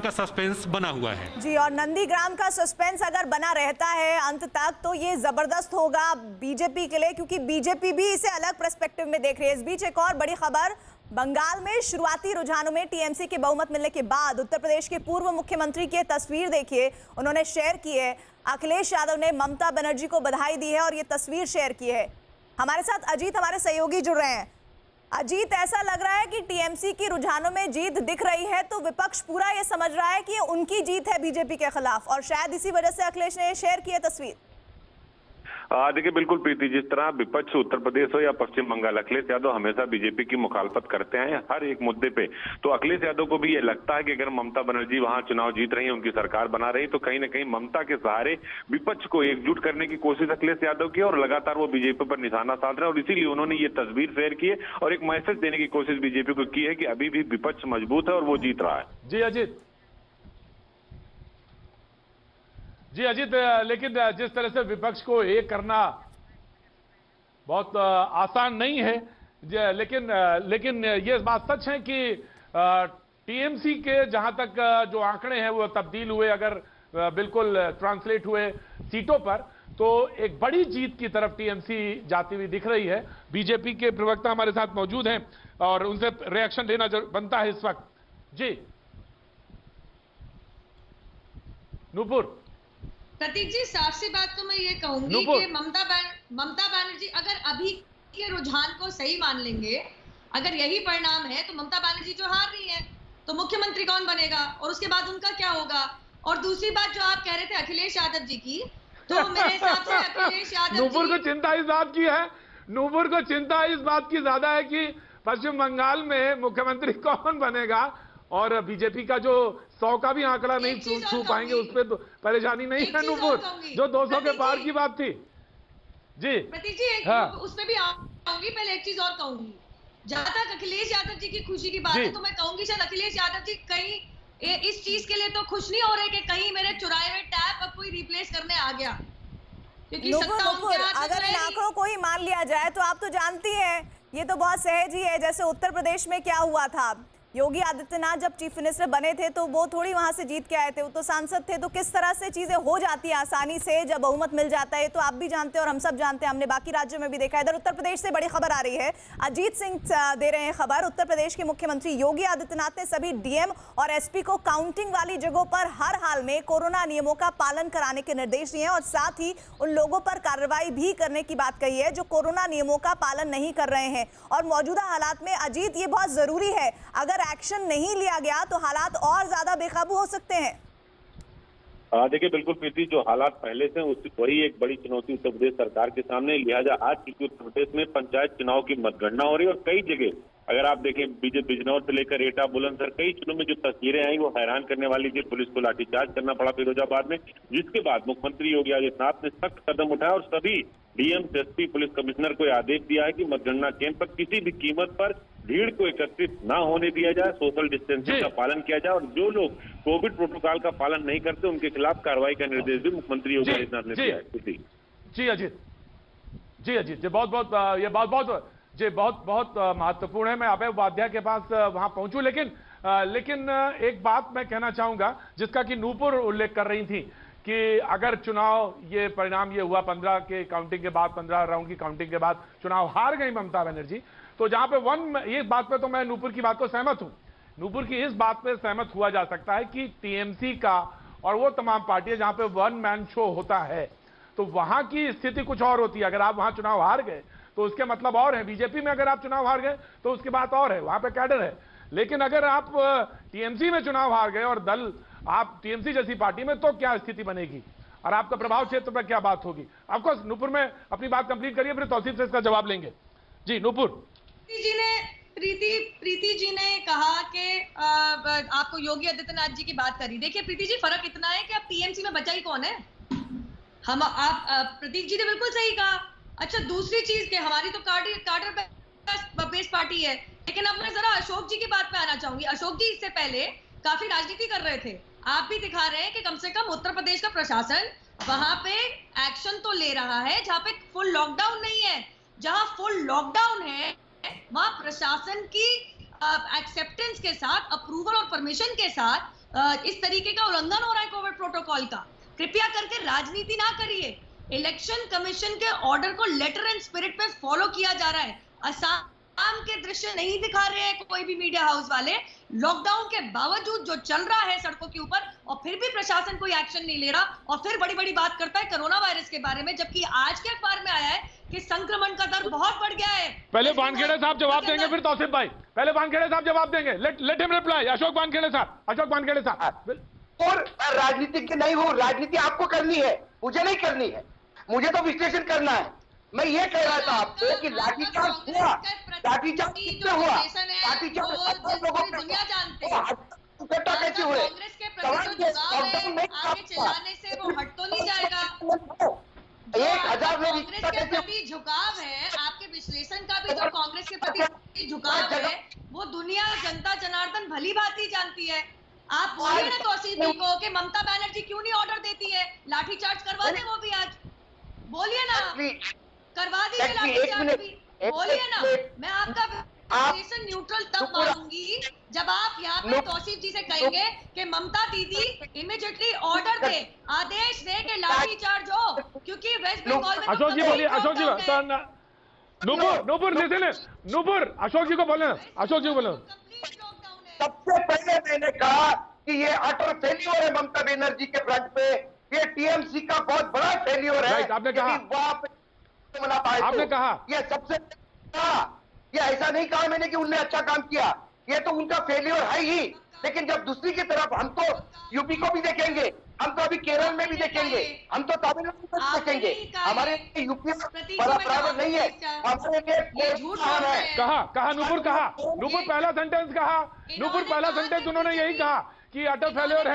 का सस्पेंस बना हुआ है। जी, और नंदीग्राम का सस्पेंस अगर बना रहता है अंत तक तो ये जबरदस्त होगा बीजेपी के लिए, क्योंकि बीजेपी भी इसे अलग पर्सपेक्टिव में देख रही है। इस बीच एक और बड़ी खबर, बंगाल में शुरुआती रुझानों में टीएमसी के बहुमत मिलने के बाद उत्तर प्रदेश के पूर्व मुख्यमंत्री की तस्वीर देखिए, उन्होंने शेयर की है। अखिलेश यादव ने ममता बनर्जी को बधाई दी है और ये तस्वीर शेयर की है। हमारे साथ अजीत, हमारे सहयोगी, जुड़ रहे हैं। अजीत, ऐसा लग रहा है कि टीएमसी की रुझानों में जीत दिख रही है तो विपक्ष पूरा ये समझ रहा है कि ये उनकी जीत है बीजेपी के खिलाफ, और शायद इसी वजह से अखिलेश ने शेयर की है तस्वीर। देखिए बिल्कुल प्रीति, जिस तरह विपक्ष उत्तर प्रदेश हो या पश्चिम बंगाल, अखिलेश यादव हमेशा बीजेपी की मुखालफत करते हैं हर एक मुद्दे पे। तो अखिलेश यादव को भी ये लगता है कि अगर ममता बनर्जी वहां चुनाव जीत रही है, उनकी सरकार बना रही, तो कहीं ना कहीं ममता के सहारे विपक्ष को एकजुट करने की कोशिश अखिलेश यादव की, और लगातार वो बीजेपी पर निशाना साध रहे हैं। और इसीलिए उन्होंने ये तस्वीर शेयर की है और एक मैसेज देने की कोशिश बीजेपी को की है कि अभी भी विपक्ष मजबूत है और वो जीत रहा है। जी अजीत, लेकिन जिस तरह से विपक्ष को एक करना बहुत आसान नहीं है, लेकिन ये बात सच है कि टीएमसी के जहां तक जो आंकड़े हैं वो तब्दील हुए, अगर बिल्कुल ट्रांसलेट हुए सीटों पर, तो एक बड़ी जीत की तरफ टीएमसी जाती हुई दिख रही है। बीजेपी के प्रवक्ता हमारे साथ मौजूद हैं और उनसे रिएक्शन लेना बनता है इस वक्त। जी नूपुर। प्रतीक जी, साफ सी बात तो मैं ये कहूंगी कि ममता बनर्जी अगर अभी के रुझान को सही मान लेंगे, अगर यही परिणाम है तो ममता बनर्जी जो हार रही है तो मुख्यमंत्री कौन बनेगा और उसके बाद उनका क्या होगा। और दूसरी बात जो आप कह रहे थे अखिलेश यादव जी की, तो मेरे हिसाब से अखिलेश यादव नूपुर को चिंता इस बात की है, नूपुर को चिंता इस बात की ज्यादा है कि पश्चिम बंगाल में मुख्यमंत्री कौन बनेगा, और बीजेपी का जो 100 का भी आंकड़ा नहीं छू पाएंगे उस पर तो परेशानी नहीं है नूपुर, जो 200 के पार की बात थी। जी प्रतीक जी, उसमें भी आऊंगी, पहले एक चीज और कहूंगी। जहां तक अखिलेश यादव जी की खुशी की बात है तो मैं कहूंगी शायद अखिलेश यादव जी कहीं इस चीज के लिए तो खुश नहीं हो रहे कि कहीं मेरे चुराए हुए टैप अब कोई रिप्लेस करने आ गया, क्योंकि अगर इन आंकड़ों को ही मान लिया जाए तो आप तो जानती हैं ये तो बहुत सहज ही है। जैसे उत्तर प्रदेश में क्या हुआ था, योगी आदित्यनाथ जब चीफ मिनिस्टर बने थे तो वो थोड़ी वहां से जीत के आए थे, वो तो सांसद थे। तो किस तरह से चीजें हो जाती है आसानी से जब बहुमत मिल जाता है, तो आप भी जानते हैं और हम सब जानते हैं, हमने बाकी राज्यों में भी देखा है। इधर उत्तर प्रदेश से बड़ी खबर आ रही है, अजीत सिंह दे रहे हैं खबर। उत्तर प्रदेश के मुख्यमंत्री योगी आदित्यनाथ ने सभी डीएम और एसपी को काउंटिंग वाली जगहों पर हर हाल में कोरोना नियमों का पालन कराने के निर्देश दिए हैं और साथ ही उन लोगों पर कार्रवाई भी करने की बात कही है जो कोरोना नियमों का पालन नहीं कर रहे हैं। और मौजूदा हालात में अजीत, ये बहुत जरूरी है, अगर एक्शन नहीं लिया गया तो हालात और ज्यादा बेकाबू हो सकते हैं। देखिए बिल्कुल प्रीति, जो हालात पहले से वही एक बड़ी चुनौती उत्तर प्रदेश सरकार के सामने। लिहाजा आज क्योंकि उत्तर प्रदेश में पंचायत चुनाव की मतगणना हो रही है और कई जगह अगर आप देखें बिजनौर से लेकर एटा, बुलंदशहर, कई जिलों में जो तस्वीरें आई वो हैरान करने वाली थी। पुलिस को लाठीचार्ज करना पड़ा फिरोजाबाद में, जिसके बाद मुख्यमंत्री योगी आदित्यनाथ ने सख्त कदम उठाया और सभी डीएम, एसपी, पुलिस कमिश्नर को आदेश दिया है कि मतगणना केंद्र पर किसी भी कीमत पर भीड़ को एकत्रित न होने दिया जाए, सोशल डिस्टेंसिंग का पालन किया जाए और जो लोग कोविड प्रोटोकॉल का पालन नहीं करते उनके खिलाफ कार्रवाई का निर्देश भी मुख्यमंत्री योगी आदित्यनाथ ने दिया है। जी अजीत, ये बहुत महत्वपूर्ण है। मैं अभय उपाध्याय के पास वहां पहुंचूं, लेकिन एक बात मैं कहना चाहूंगा जिसका कि नूपुर उल्लेख कर रही थी कि अगर चुनाव ये परिणाम ये हुआ 15 के काउंटिंग के बाद, 15 राउंड की काउंटिंग के बाद चुनाव हार गई ममता बनर्जी, तो जहां पे ये बात पे तो मैं नूपुर की बात को सहमत हूं। नूपुर की इस बात पे सहमत हुआ जा सकता है कि टीएमसी का और वो तमाम पार्टियां जहां पे वन मैन शो होता है तो वहां की स्थिति कुछ और होती है। अगर आप वहां चुनाव हार गए तो उसके मतलब और है, बीजेपी में अगर आप चुनाव हार गए तो उसकी बात और है, वहां पे कैडर है। लेकिन अगर आप टीएमसी में चुनाव हार गए और दल आप टीएमसी जैसी पार्टी में, तो क्या स्थिति बनेगी और आपका प्रभाव क्षेत्र पर क्या बात होगी। आपको नूपुर में अपनी बात कंप्लीट करिए, फिर तौसीफ से इसका जवाब लेंगे। जी नूपुर प्रीति जी ने कहा कि आपको योगी आदित्यनाथ जी की बात करी। देखिए प्रीति जी, फर्क इतना है कि अब टीएमसी में बचा ही कौन है। प्रतीक जी ने बिल्कुल सही कहा। अच्छा, दूसरी चीज के हमारी तो कार्डर बेस्ड पार्टी है, लेकिन अब मैं जरा अशोक जी की बात पे आना चाहूंगी। अशोक जी इससे पहले काफी राजनीति कर रहे थे, आप भी दिखा रहे हैं कि कम से कम उत्तर प्रदेश का प्रशासन वहां पे एक्शन तो ले रहा है। जहां पे फुल लॉकडाउन नहीं है, जहां फुल लॉकडाउन है वहां प्रशासन की एक्सेप्टेंस के साथ, अप्रूवल और परमिशन के साथ इस तरीके का उल्लंघन हो रहा है कोविड प्रोटोकॉल का। कृपया करके राजनीति ना करिए। इलेक्शन कमीशन के ऑर्डर को लेटर एंड स्पिरिट पे फॉलो किया जा रहा है। असम के दृश्य नहीं दिखा रहे हैं कोई भी मीडिया हाउस वाले, लॉकडाउन के बावजूद जो चल रहा है सड़कों के ऊपर, और फिर भी प्रशासन कोई एक्शन नहीं ले रहा, और फिर बड़ी बड़ी बात करता है कोरोना वायरस के बारे में, जबकि आज के अखबार में आया है कि संक्रमण का दर बहुत बढ़ गया है। पहले वानखेड़े साहब जवाब देंगे, फिर तौसीफ भाई। पहले वानखेड़े साहब जवाब देंगे, let him reply. Ashok Wankhede साहब। और राजनीतिज्ञ नहीं हूं, राजनीति आपको करनी है, मुझे नहीं करनी है। मुझे तो विश्लेषण करना है। मैं ये कह रहा था आपको कि लाठीचार्ज हुआ, लाठीचार्ज किससे हुआ, लाठीचार्ज दुनिया जानते हैं इकट्ठा कैसे हुए, कांग्रेस के प्रति जो जुड़ाव है, आगे चिल्लाने से वो हट तो नहीं जाएगा। 1000 में कांग्रेस के प्रति झुकाव है, आपके विश्लेषण का भी जो कांग्रेस के प्रति झुकाव है, वो दुनिया जनता जनार्दन भली भांति जानती है। आप बोलिए ना तौसीफ जी को कि ममता बनर्जी क्यों नहीं ऑर्डर देती है, लाठीचार्ज करवा दे वो भी आज। बोलिए ना, करवा दीजिए लाठीचार्ज भी, बोलिए ना। मैं आपका विश्लेषण न्यूट्रल तब मानूंगी जब आप यहाँ पे तौसीफ जी से कहेंगे कि ममता दीदी इमीडिएटली ऑर्डर दे, आदेश दे कि लाठीचार्ज हो, क्योंकि वेस्ट बंगाल में अशोक जी बोलिए, अशोक जी नूपुर अशोक जी को बोले, अशोक जी को बोले। सबसे पहले मैंने कहा कि ये अटर फेल्योर है ममता बनर्जी के फ्रंट पे, ये टीएमसी का बहुत बड़ा फेल्योर है। आपने कहा, आपने कहा ये सबसे कहा, ये ऐसा नहीं कहा मैंने कि उनने अच्छा काम किया, ये तो उनका फेल्योर है ही। लेकिन जब दूसरी की तरफ हम तो यूपी को भी देखेंगे, हम तो अभी केरल में भी देखेंगे, हम तो तमिलनाडु में भी देखेंगे। हमारे यूपी बड़ा बराबर नहीं है, हमारे लिए कहा नूपुर पहला सेंटेंस कहा, नूपुर पहला सेंटेंस उन्होंने यही कहा कि अटल फेल्योर है।